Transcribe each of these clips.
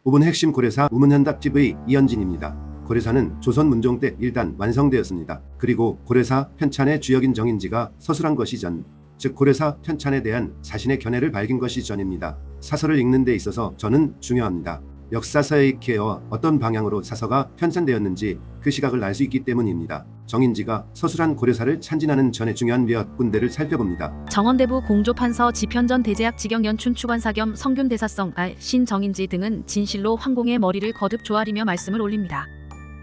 5분 핵심 고려사 우문현답집의 이현진입니다. 고려사는 조선 문종 때 일단 완성되었습니다. 그리고 고려사 편찬의 주역인 정인지가 서술한 것이 전, 즉 고려사 편찬에 대한 자신의 견해를 밝힌 것이 전입니다. 사서를 읽는 데 있어서 전은 중요합니다. 역사서의 기회와 어떤 방향으로 사서가 편찬되었는지 그 시각을 알 수 있기 때문입니다. 정인지가 서술한 고려사를 찬진하는 전의 중요한 몇 군데를 살펴봅니다. 정원대부 공조판서 지편전 대제학 직영연 춘추관사 겸 성균대사성 신정인지 등은 진실로 황공의 머리를 거듭 조아리며 말씀을 올립니다.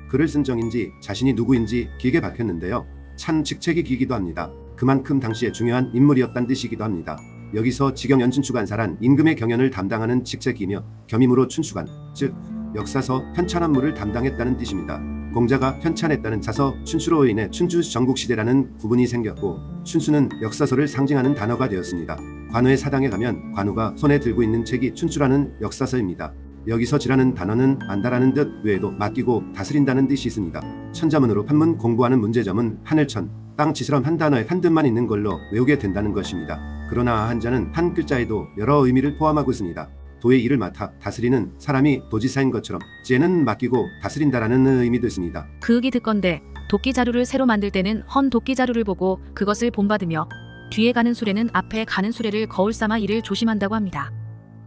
글을 쓴 정인지 자신이 누구인지 길게 밝혔는데요. 찬 직책이 길기도 합니다. 그만큼 당시에 중요한 인물이었다는 뜻이기도 합니다. 여기서 직영연 춘추관사란 임금의 경연을 담당하는 직책이며 겸임으로 춘추관, 즉 역사서 편찬 업무를 담당했다는 뜻입니다. 공자가 편찬했다는 자서 춘추로 인해 춘추 전국시대라는 구분이 생겼고, 춘추는 역사서를 상징하는 단어가 되었습니다. 관우의 사당에 가면 관우가 손에 들고 있는 책이 춘추라는 역사서입니다. 여기서 지라는 단어는 안다라는 뜻 외에도 맡기고 다스린다는 뜻이 있습니다. 천자문으로 판문 공부하는 문제점은 하늘천, 땅지처럼 한 단어에 한 뜻만 있는 걸로 외우게 된다는 것입니다. 그러나 한자는 한 글자에도 여러 의미를 포함하고 있습니다. 도의 일을 맡아 다스리는 사람이 도지사인 것처럼 지혜는 맡기고 다스린다라는 의미도 있습니다. 그윽이 듣건대 도끼 자루를 새로 만들 때는 헌 도끼 자루를 보고 그것을 본받으며 뒤에 가는 수레는 앞에 가는 수레를 거울 삼아 이를 조심한다고 합니다.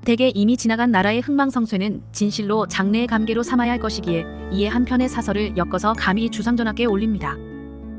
대개 이미 지나간 나라의 흥망성쇠는 진실로 장래의 감계로 삼아야 할 것이기에 이에 한 편의 사설을 엮어서 감히 주상전하께 올립니다.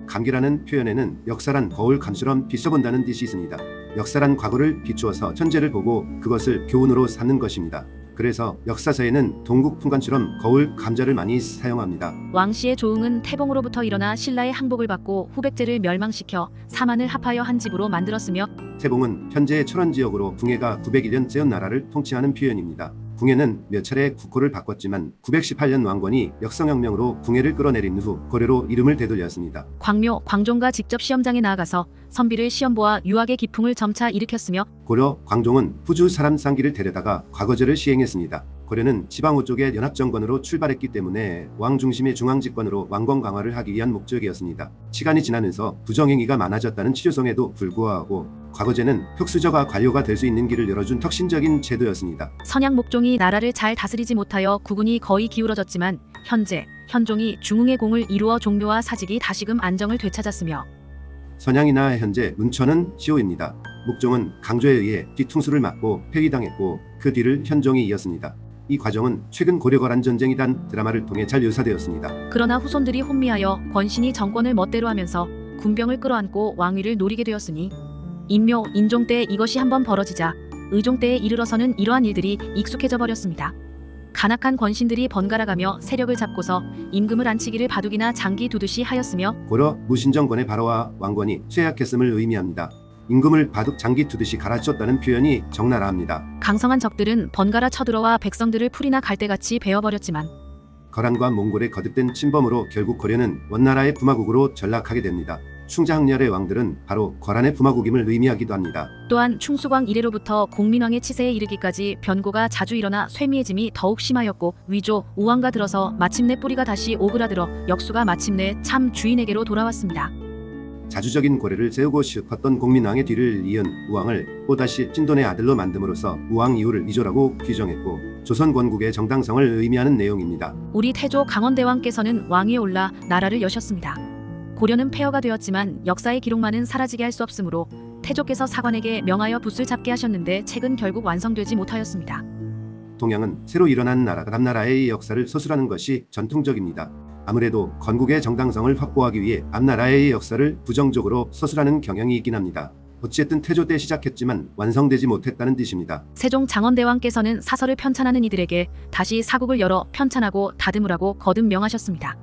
감계라는 표현에는 역사란 거울 감처럼 비춰본다는 뜻이 있습니다. 역사란 과거를 비추어서 현재를 보고 그것을 교훈으로 삼는 것입니다. 그래서 역사서에는 동국풍관처럼 거울 감자를 많이 사용합니다. 왕씨의 조응은 태봉으로부터 일어나 신라의 항복을 받고 후백제를 멸망시켜 사만을 합하여 한 집으로 만들었으며, 태봉은 현재의 철원지역으로 궁예가 901년 세운 나라를 통치하는 표현입니다. 궁예는 몇 차례 국호를 바꿨지만 918년 왕건이 역성혁명으로 궁예를 끌어내린 후 고려로 이름을 되돌렸습니다. 광묘, 광종가 직접 시험장에 나아가서 선비를 시험보아 유학의 기풍을 점차 일으켰으며, 고려, 광종은 후주 사람 쌍기를 데려다가 과거제를 시행했습니다. 고려는 지방호 쪽의 연합정권으로 출발했기 때문에 왕 중심의 중앙집권으로 왕권 강화를 하기 위한 목적이었습니다. 시간이 지나면서 부정행위가 많아졌다는 치료성에도 불구하고 과거제는 흑수저가 관료가 될 수 있는 길을 열어준 혁신적인 제도였습니다. 선양 목종이 나라를 잘 다스리지 못하여 국운이 거의 기울어졌지만 현재 현종이 중흥의 공을 이루어 종묘와 사직이 다시금 안정을 되찾았으며, 선양이나 현재 문천은 시호입니다. 목종은 강조에 의해 뒤통수를 맞고 폐위당했고 그 뒤를 현종이 이었습니다. 이 과정은 최근 고려거란 전쟁이란 드라마를 통해 잘 묘사되었습니다. 그러나 후손들이 혼미하여 권신이 정권을 멋대로 하면서 군병을 끌어안고 왕위를 노리게 되었으니, 인묘, 인종 때 이것이 한번 벌어지자 의종 때에 이르러서는 이러한 일들이 익숙해져 버렸습니다. 간악한 권신들이 번갈아가며 세력을 잡고서 임금을 안치기를 바둑이나 장기 두듯이 하였으며, 고려 무신정권의 발화와 왕권이 쇠약했음을 의미합니다. 임금을 바둑 장기 두듯이 갈아쳤다는 표현이 적나라합니다. 강성한 적들은 번갈아 쳐들어와 백성들을 풀이나 갈대같이 베어버렸지만, 거란과 몽골의 거듭된 침범으로 결국 고려는 원나라의 부마국으로 전락하게 됩니다. 충자흑렬의 왕들은 바로 거란의 부마국임을 의미하기도 합니다. 또한 충수광 이래로부터 공민왕의 치세에 이르기까지 변고가 자주 일어나 쇠미해짐이 더욱 심하였고, 위조, 우왕과 들어서 마침내 뿌리가 다시 오그라들어 역수가 마침내 참 주인에게로 돌아왔습니다. 자주적인 고래를 세우고 싶었던 공민왕의 뒤를 이은 우왕을 또다시 찐돈의 아들로 만듦으로써 우왕 이후를 위조라고 규정했고, 조선 건국의 정당성을 의미하는 내용입니다. 우리 태조 강원대왕께서는 왕위에 올라 나라를 여셨습니다. 고려는 폐허가 되었지만 역사의 기록만은 사라지게 할 수 없으므로 태조께서 사관에게 명하여 붓을 잡게 하셨는데 책은 결국 완성되지 못하였습니다. 동양은 새로 일어난 나라 다른 나라의 역사를 서술하는 것이 전통적입니다. 아무래도 건국의 정당성을 확보하기 위해 앞나라의 역사를 부정적으로 서술하는 경향이 있긴 합니다. 어쨌든 태조 때 시작했지만 완성되지 못했다는 뜻입니다. 세종 장원대왕께서는 사설을 편찬하는 이들에게 다시 사국을 열어 편찬하고 다듬으라고 거듭 명하셨습니다.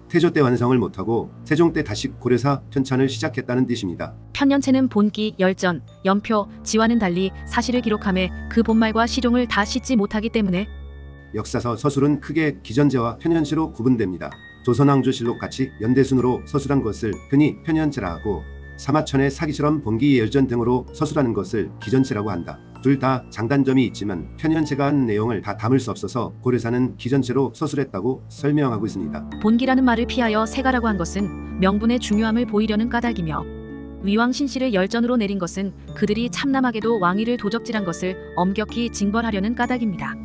태조 때 완성을 못하고 세종 때 다시 고려사 편찬을 시작했다는 뜻입니다. 편년체는 본기, 열전, 연표, 지와는 달리 사실을 기록함에 그 본말과 시종을 다 씻지 못하기 때문에 역사서 서술은 크게 기전제와 편현체로 구분됩니다. 조선왕조실록 같이 연대순으로 서술한 것을 흔히 편현체라 하고, 사마천의 사기처럼 본기, 열전 등으로 서술하는 것을 기전체라고 한다. 둘 다 장단점이 있지만 편현체가 한 내용을 다 담을 수 없어서 고려사는 기전체로 서술했다고 설명하고 있습니다. 본기라는 말을 피하여 세가라고 한 것은 명분의 중요함을 보이려는 까닭이며, 위왕 신씨를 열전으로 내린 것은 그들이 참남하게도 왕위를 도적질한 것을 엄격히 징벌하려는 까닭입니다.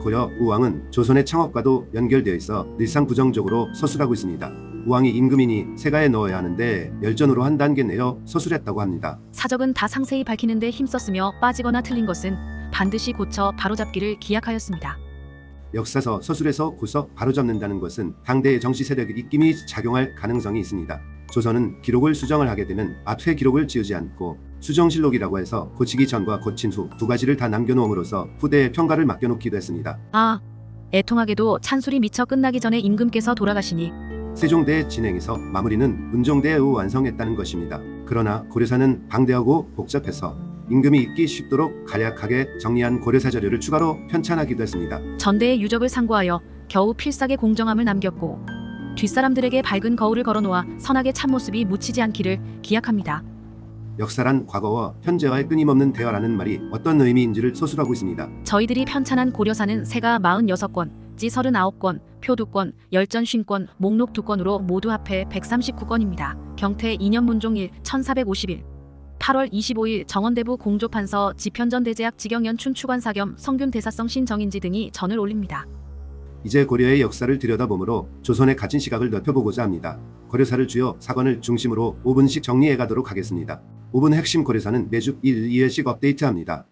고려 우왕은 조선의 창업과도 연결되어 있어 늘상 부정적으로 서술하고 있습니다. 우왕이 임금이니 세가에 넣어야 하는데 열전으로 한 단계 내려 서술했다고 합니다. 사적은 다 상세히 밝히는데 힘썼으며 빠지거나 틀린 것은 반드시 고쳐 바로잡기를 기약하였습니다. 역사서 서술에서 고서 바로잡는다는 것은 당대의 정치 세력의 입김이 작용할 가능성이 있습니다. 조선은 기록을 수정을 하게 되면 앞에 기록을 지우지 않고 수정실록이라고 해서 고치기 전과 고친 후 두 가지를 다 남겨놓음으로써 후대의 평가를 맡겨놓기도 했습니다. 애통하게도 찬술이 미처 끝나기 전에 임금께서 돌아가시니 세종대의 진행에서 마무리는 문종대의 완성했다는 것입니다. 그러나 고려사는 방대하고 복잡해서 임금이 읽기 쉽도록 간략하게 정리한 고려사 자료를 추가로 편찬하기도 했습니다. 전대의 유적을 상고하여 겨우 필삭의 공정함을 남겼고 뒷사람들에게 밝은 거울을 걸어놓아 선악의 참모습이 묻히지 않기를 기약합니다. 역사란 과거와 현재와의 끊임없는 대화라는 말이 어떤 의미인지를 서술하고 있습니다. 저희들이 편찬한 고려사는 세가 46권, 지 39권, 표 2권, 열전 50권, 목록 2권으로 모두 합해 139권입니다. 경태 2년 문종일 1451 8월 25일 정원대부 공조판서 지편전대제학 직영연춘 추관사 겸 성균 대사성 신정인지 등이 전을 올립니다. 이제 고려의 역사를 들여다보므로 조선의 가진 시각을 넓혀보고자 합니다. 고려사를 주요 사건을 중심으로 5분씩 정리해 가도록 하겠습니다. 5분 핵심 고려사는 매주 1, 2회씩 업데이트합니다.